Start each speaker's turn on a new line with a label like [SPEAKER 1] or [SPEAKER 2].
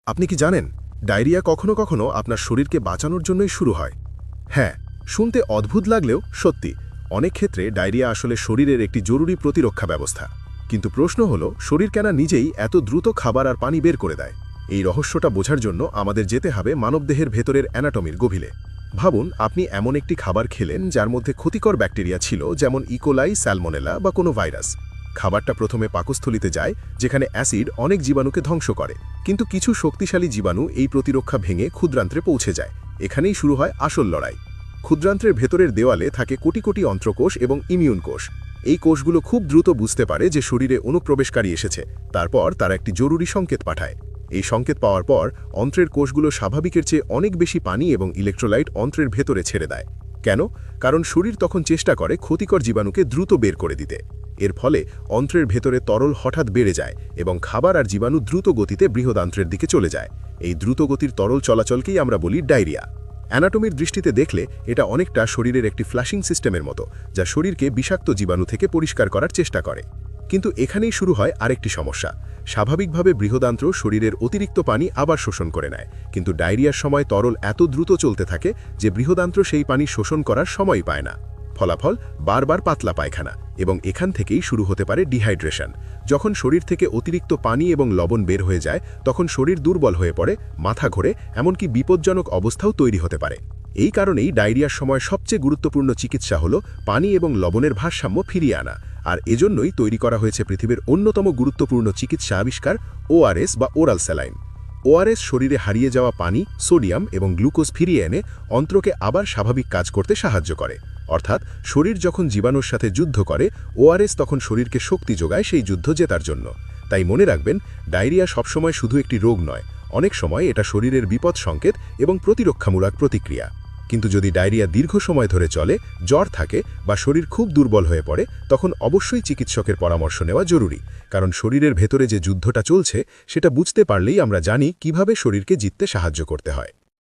[SPEAKER 1] আপনি কি জানেন ডায়রিয়া কখনো কখনো আপনার শরীরকে বাঁচানোর জন্যই শুরু হয়? হ্যাঁ, শুনতে অদ্ভুত লাগলেও সত্যি অনেক ক্ষেত্রে ডায়রিয়া আসলে শরীরের একটি জরুরি প্রতিরক্ষা ব্যবস্থা। কিন্তু প্রশ্ন হলো, শরীর কেন নিজেই এত দ্রুত খাবার আর পানি বের করে দেয়? এই রহস্যটা বোঝার জন্য আমাদের যেতে হবে মানবদেহের ভেতরের অ্যানাটমির গভীরে। ভাবুন, আপনি এমন একটি খাবার খেলেন যার মধ্যে ক্ষতিকর ব্যাকটেরিয়া ছিল, যেমন ইকোলাই, স্যালমোনেলা বা কোনো ভাইরাস। খাবারটা প্রথমে পাকস্থলিতে যায়, যেখানে অ্যাসিড অনেক জীবাণুকে ধ্বংস করে। কিন্তু কিছু শক্তিশালী জীবাণু এই প্রতিরক্ষা ভেঙে ক্ষুদ্রান্ত্রে পৌঁছে যায়। এখানেই শুরু হয় আসল লড়াই। ক্ষুদ্রান্ত্রের ভেতরের দেওয়ালে থাকে কোটি কোটি অন্ত্রকোষ এবং ইমিউন কোষ। এই কোষগুলো খুব দ্রুত বুঝতে পারে যে শরীরে অনুপ্রবেশকারী এসেছে। তারপর তারা একটি জরুরি সংকেত পাঠায়। এই সংকেত পাওয়ার পর অন্ত্রের কোষগুলো স্বাভাবিকের চেয়ে অনেক বেশি পানি এবং ইলেকট্রোলাইট অন্ত্রের ভেতরে ছেড়ে দেয়। কেন? কারণ শরীর তখন চেষ্টা করে ক্ষতিকর জীবাণুকে দ্রুত বের করে দিতে। এর ফলে অন্ত্রের ভেতরে তরল হঠাৎ বেড়ে যায় এবং খাবার আর জীবাণু দ্রুত গতিতে বৃহদান্ত্রের দিকে চলে যায়। এই দ্রুত গতির তরল চলাচলকেই আমরা বলি ডায়রিয়া। অ্যানাটমির দৃষ্টিতে দেখলে এটা অনেকটা শরীরের একটি ফ্লাশিং সিস্টেমের মতো, যা শরীরকে বিষাক্ত জীবাণু থেকে পরিষ্কার করার চেষ্টা করে। কিন্তু এখানেই শুরু হয় আরেকটি সমস্যা। স্বাভাবিকভাবে বৃহদান্ত্র শরীরের অতিরিক্ত পানি আবার শোষণ করে নেয়, কিন্তু ডায়রিয়ার সময় তরল এত দ্রুত চলতে থাকে যে বৃহদান্ত্র সেই পানি শোষণ করার সময় পায় না। ফলাফল বারবার পাতলা পায়খানা, এবং এখান থেকেই শুরু হতে পারে ডিহাইড্রেশন। যখন শরীর থেকে অতিরিক্ত পানি এবং লবণ বের হয়ে যায়, তখন শরীর দুর্বল হয়ে পড়ে, মাথা ঘোরে, এমনকি বিপজ্জনক অবস্থাও তৈরি হতে পারে। এই কারণেই ডায়রিয়ার সময় সবচেয়ে গুরুত্বপূর্ণ চিকিৎসা হল পানি এবং লবণের ভারসাম্য ফিরিয়ে আনা। আর এজন্যই তৈরি করা হয়েছে পৃথিবীর অন্যতম গুরুত্বপূর্ণ চিকিৎসা আবিষ্কার ওআরএস বা ওরাল স্যালাইন। ওআরএস শরীরে হারিয়ে যাওয়া পানি, সোডিয়াম এবং গ্লুকোজ ফিরিয়ে এনে অন্ত্রকে আবার স্বাভাবিক কাজ করতে সাহায্য করে। অর্থাৎ শরীর যখন জীবাণুর সাথে যুদ্ধ করে, ওআরএস তখন শরীরকে শক্তি যোগায় সেই যুদ্ধ জেতার জন্য। তাই মনে রাখবেন, ডায়রিয়া সবসময় শুধু একটি রোগ নয়, অনেক সময় এটা শরীরের বিপদ সংকেত এবং প্রতিরক্ষামূলক প্রতিক্রিয়া। কিন্তু যদি ডায়রিয়া দীর্ঘ সময় ধরে চলে, জ্বর থাকে বা শরীর খুব দুর্বল হয়ে পড়ে, তখন অবশ্যই চিকিৎসকের পরামর্শ নেওয়া জরুরি। কারণ শরীরের ভেতরে যে যুদ্ধটা চলছে, সেটা বুঝতে পারলেই আমরা জানি কিভাবে শরীরকে জিততে সাহায্য করতে হয়।